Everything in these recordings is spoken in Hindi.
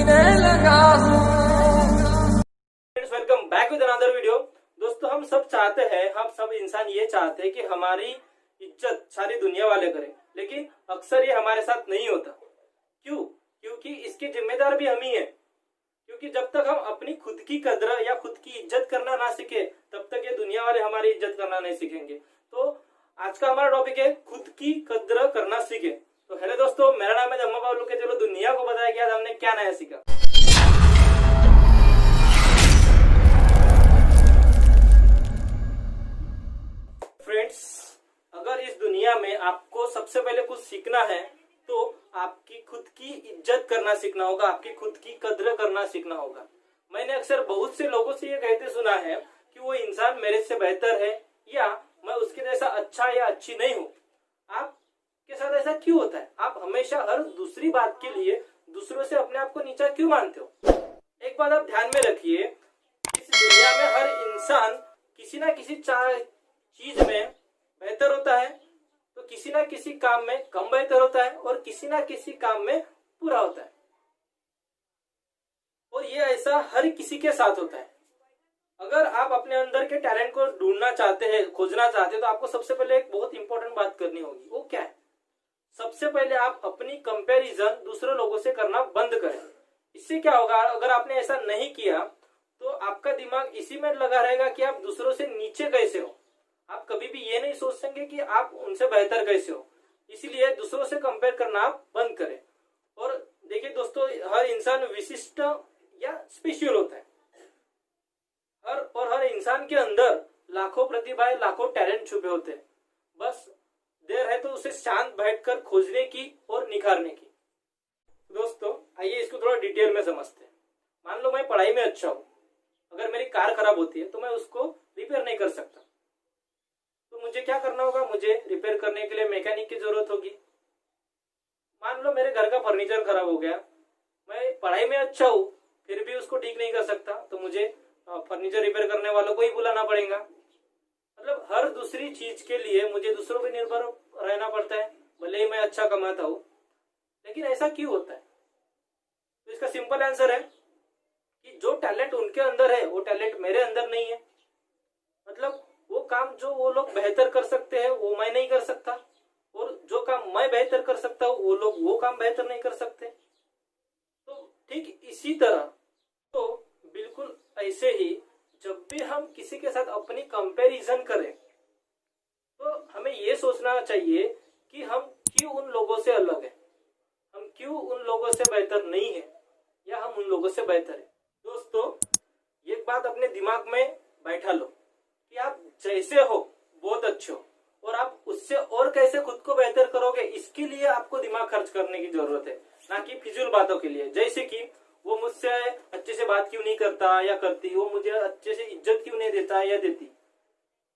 जीने लगा हूँ। Welcome back with another video. दोस्तों, हम सब चाहते हैं, हम सब इंसान ये चाहते हैं कि हमारी इज्जत सारी दुनिया वाले करें, लेकिन अक्सर ये हमारे साथ नहीं होता। क्यों? क्योंकि इसके जिम्मेदार भी हम ही हैं। क्योंकि जब तक हम अपनी खुद की कद्र या खुद की इज्जत करना ना सीखे, तब तक ये दुनिया वाले हमारी इज्जत करना नहीं सीखेंगे। तो आज का हमारा टॉपिक है खुद की कद्र करना सीखे। तो हेलो दोस्तों, मेरा नाम है जम्मा बाबू के। चलो दुनिया को बताया कि आज हमने क्या नया सीखा। फ्रेंड्स, अगर इस दुनिया में आपको सबसे पहले कुछ सीखना है तो आपकी खुद की इज्जत करना सीखना होगा, आपकी खुद की कद्र करना सीखना होगा। मैंने अक्सर बहुत से लोगों से ये कहते सुना है कि वो इंसान मेरे से बेहतर है या मैं उसके जैसा अच्छा या अच्छी नहीं हूँ। आपके साथ ऐसा क्यों होता है? आप हमेशा हर दूसरी बात के लिए दूसरों से अपने आप को नीचा क्यों मानते हो? एक बात आप ध्यान में रखिए, इस दुनिया में हर इंसान किसी ना किसी चीज में बेहतर होता है, तो किसी ना किसी काम में कम बेहतर होता है और किसी ना किसी काम में पूरा होता है। और ये ऐसा हर किसी के साथ होता है। अगर आप अपने अंदर के टैलेंट को ढूंढना चाहते हैं, खोजना चाहते हैं, तो आपको सबसे पहले एक बहुत इंपॉर्टेंट बात करनी होगी। वो क्या है? सबसे पहले आप अपनी कंपैरिजन दूसरे लोगों से करना बंद करें। इससे क्या होगा? अगर आपने ऐसा नहीं किया तो आपका दिमाग इसी में लगा रहेगा कि आप दूसरों से नीचे कैसे हो। आप कभी भी ये नहीं सोच सकेंगे कि आप उनसे बेहतर कैसे हो। इसीलिए दूसरों से कंपेयर करना आप बंद करें। और देखिए दोस्तों, हर इंसान विशिष्ट या स्पेशल होता है। हर इंसान के अंदर लाखों प्रतिभाएं, लाखों टैलेंट छुपे होते हैं। बस देर है तो उसे शांत बैठकर खोजने की और निखारने की। दोस्तों, आइए इसको थोड़ा डिटेल में समझते हैं। मान लो मैं पढ़ाई में अच्छा हूँ, अगर मेरी कार खराब होती है तो मैं उसको रिपेयर नहीं कर सकता। तो मुझे क्या करना होगा? मुझे रिपेयर करने के लिए मैकेनिक की जरूरत होगी। मान लो मेरे घर का फर्नीचर खराब हो गया, मैं पढ़ाई में अच्छा हूँ फिर भी उसको ठीक नहीं कर सकता, तो मुझे फर्नीचर रिपेयर करने वालों को ही बुलाना पड़ेगा। मतलब हर दूसरी चीज के लिए मुझे दूसरों पर निर्भर रहना पड़ता है, भले ही मैं अच्छा कमाता हूँ। लेकिन ऐसा क्यों होता है? तो इसका सिंपल आंसर है कि जो टैलेंट उनके अंदर है वो टैलेंट मेरे अंदर नहीं है। मतलब वो काम जो वो लोग बेहतर कर सकते हैं वो मैं नहीं कर सकता, और जो काम मैं बेहतर कर सकता हूँ वो लोग वो काम बेहतर नहीं कर सकते। तो ठीक इसी तरह, तो बिल्कुल ऐसे ही जब भी हम किसी के साथ अपनी कंपैरिजन करें तो हमें ये सोचना चाहिए कि हम क्यों उन लोगों से अलग हैं, हम क्यों उन लोगों से बेहतर नहीं है, या हम उन लोगों से बेहतर है। दोस्तों, एक बात अपने दिमाग में बैठा लो कि आप जैसे हो बहुत अच्छे हो, और आप उससे और कैसे खुद को बेहतर करोगे, इसके लिए आपको दिमाग खर्च करने की जरूरत है, ना कि फिजूल बातों के लिए। जैसे कि वो मुझसे अच्छे से बात क्यों नहीं करता या करती, वो मुझे अच्छे से इज्जत क्यों नहीं देता या देती।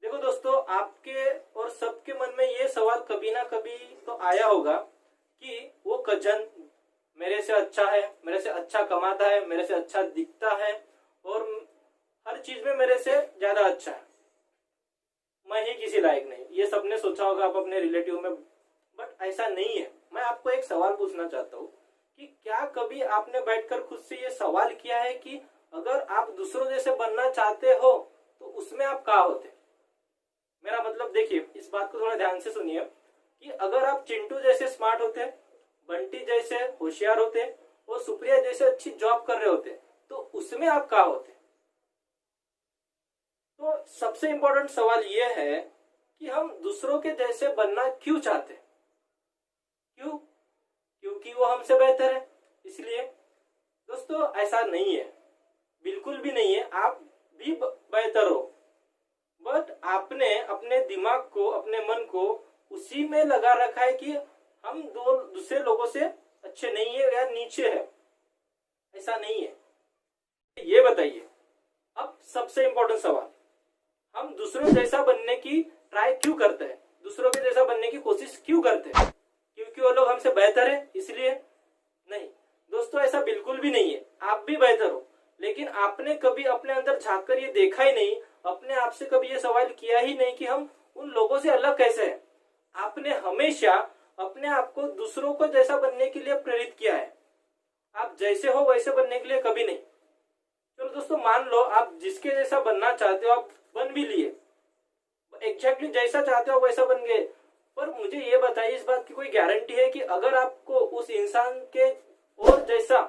देखो दोस्तों, आपके और सबके मन में ये सवाल कभी ना कभी तो आया होगा कि वो कजन मेरे से अच्छा है, मेरे से अच्छा कमाता है, मेरे से अच्छा दिखता है और हर चीज में मेरे से ज्यादा अच्छा है, मैं ही किसी लायक नहीं। ये सबने सोचा होगा आप अपने रिलेटिव में, बट ऐसा नहीं है। मैं आपको एक सवाल पूछना चाहता हूँ कि क्या कभी आपने बैठकर खुद से ये सवाल किया है कि अगर आप दूसरों जैसे बनना चाहते हो तो उसमें आप कहाँ होते? मेरा मतलब देखिए, इस बात को थोड़ा ध्यान से सुनिए कि अगर आप चिंटू जैसे स्मार्ट होते, बंटी जैसे होशियार होते और सुप्रिया जैसे अच्छी जॉब कर रहे होते, तो उसमें आप कहाँ होते? तो सबसे इंपॉर्टेंट सवाल यह है कि हम दूसरों के जैसे बनना क्यों चाहते हैं? क्यों? क्योंकि वो हमसे बेहतर है, इसलिए। दोस्तों, ऐसा नहीं है, बिल्कुल भी नहीं है। आप भी बेहतर हो, बट आपने अपने दिमाग को, अपने मन को उसी में लगा रखा है कि हम दूसरे लोगों से अच्छे नहीं है या नीचे है। ऐसा नहीं है। ये बताइए, अब सबसे इंपॉर्टेंट सवाल, हम दूसरों जैसा बनने की ट्राई क्यों करते हैं? दूसरों के जैसा बनने की कोशिश क्यों करते हैं? क्योंकि वो लोग हमसे बेहतर है इसलिए? नहीं दोस्तों, ऐसा बिल्कुल भी नहीं है। आप भी बेहतर हो, लेकिन आपने कभी अपने अंदर झांक कर ये देखा ही नहीं, अपने आप से कभी ये सवाल किया ही नहीं कि हम उन लोगों से अलग कैसे हैं। आपने हमेशा अपने आप को दूसरों को जैसा बनने के लिए प्रेरित किया है। आप जैसे हो वैसे बनने के लिए कभी नहीं। चलो दोस्तों, मान लो आप जिसके जैसा बनना चाहते हो आप बन भी लिए, एग्जैक्टली जैसा चाहते हो वैसा बन गए, पर मुझे ये बताइए, इस बात की कोई गारंटी है कि अगर आपको उस इंसान के और जैसा,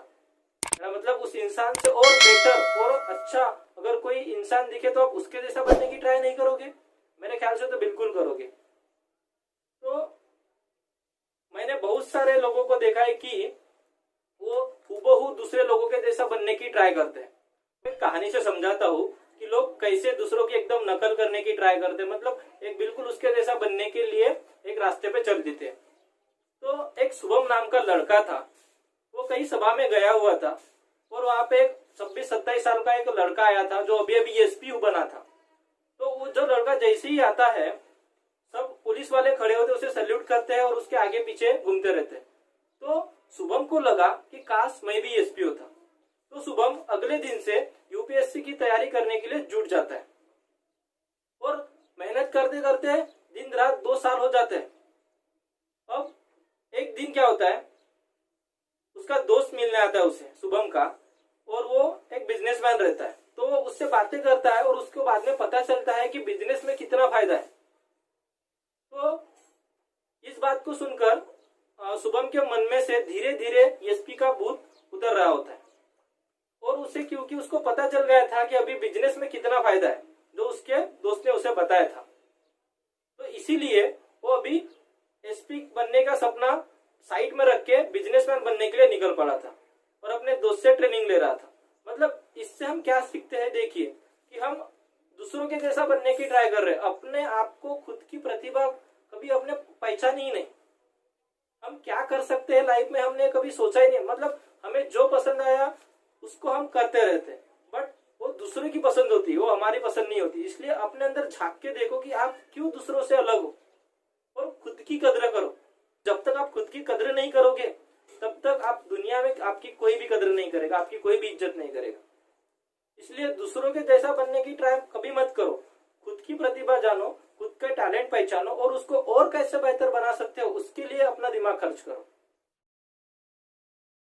मतलब उस इंसान से और बेटर और अच्छा अगर कोई इंसान दिखे तो आप उसके जैसा बनने की ट्राई नहीं करोगे? मेरे ख्याल से तो बिल्कुल करोगे। तो मैंने बहुत सारे लोगों को देखा है कि वो हूबहू दूसरे लोगों के जैसा बनने की ट्राई करते हैं। मैं कहानी से समझाता हूँ कि लोग कैसे दूसरों की एकदम नकल करने की ट्राई करते हैं, मतलब एक बिल्कुल उसके जैसा बनने के लिए एक रास्ते पे चल देते हैं। तो एक शुभम नाम का लड़का था, वो कई सभा में गया हुआ था और वहां पे एक 26-27 साल का एक लड़का आया था जो अभी अभी एसपी बना था। तो वो जो लड़का जैसे ही आता है, सब पुलिस वाले खड़े होते उसे सैल्यूट करते हैं और उसके आगे पीछे घूमते रहते हैं। तो शुभम को लगा कि काश मैं भी एसपी होता। तो शुभम अगले दिन से यूपीएससी की तैयारी करने के लिए जुट जाता है और मेहनत करते करते दिन रात 2 साल हो जाते हैं। अब एक दिन क्या होता है, उसका दोस्त मिलने आता है उसे, शुभम का, और वो एक बिजनेसमैन रहता है। तो वो उससे बातें करता है और उसको बाद में पता चलता है कि बिजनेस में कितना फायदा है। तो इस बात को सुनकर शुभम के मन में से धीरे धीरे एसपी का भूत उतर रहा होता है और उसे, क्योंकि उसको पता चल गया था कि अभी बिजनेस में कितना फायदा है, जो उसके दोस्त ने उसे बताया था। तो इसीलिए वो अभी एसपी बनने का सपना साइड में रख के बिजनेसमैन बनने के लिए निकल पड़ा था और अपने दोस्त से ट्रेनिंग ले रहा था। मतलब इससे हम क्या सीखते हैं, देखिए कि हम दूसरों के जैसा बनने की ट्राई कर रहे हैं, अपने आप को, खुद की प्रतिभा कभी अपने पहचानी ही नहीं। हम क्या कर सकते हैं लाइफ में हमने कभी सोचा ही नहीं। मतलब हमें जो पसंद आया उसको हम करते रहते हैं, बट वो दूसरों की पसंद होती है, वो हमारी पसंद नहीं होती। इसलिए अपने अंदर झांक के देखो कि आप क्यों दूसरों से अलग हो और खुद की कदर करो। जब तक आप खुद की कदर नहीं करोगे तब तक आप दुनिया में आपकी कोई भी कदर नहीं करेगा, आपकी कोई भी इज्जत नहीं करेगा। इसलिए दूसरों के जैसा बनने की ट्राई कभी मत करो। खुद की प्रतिभा जानो, खुद का टैलेंट पहचानो और उसको और कैसे बेहतर बना सकते हो उसके लिए अपना दिमाग खर्च करो।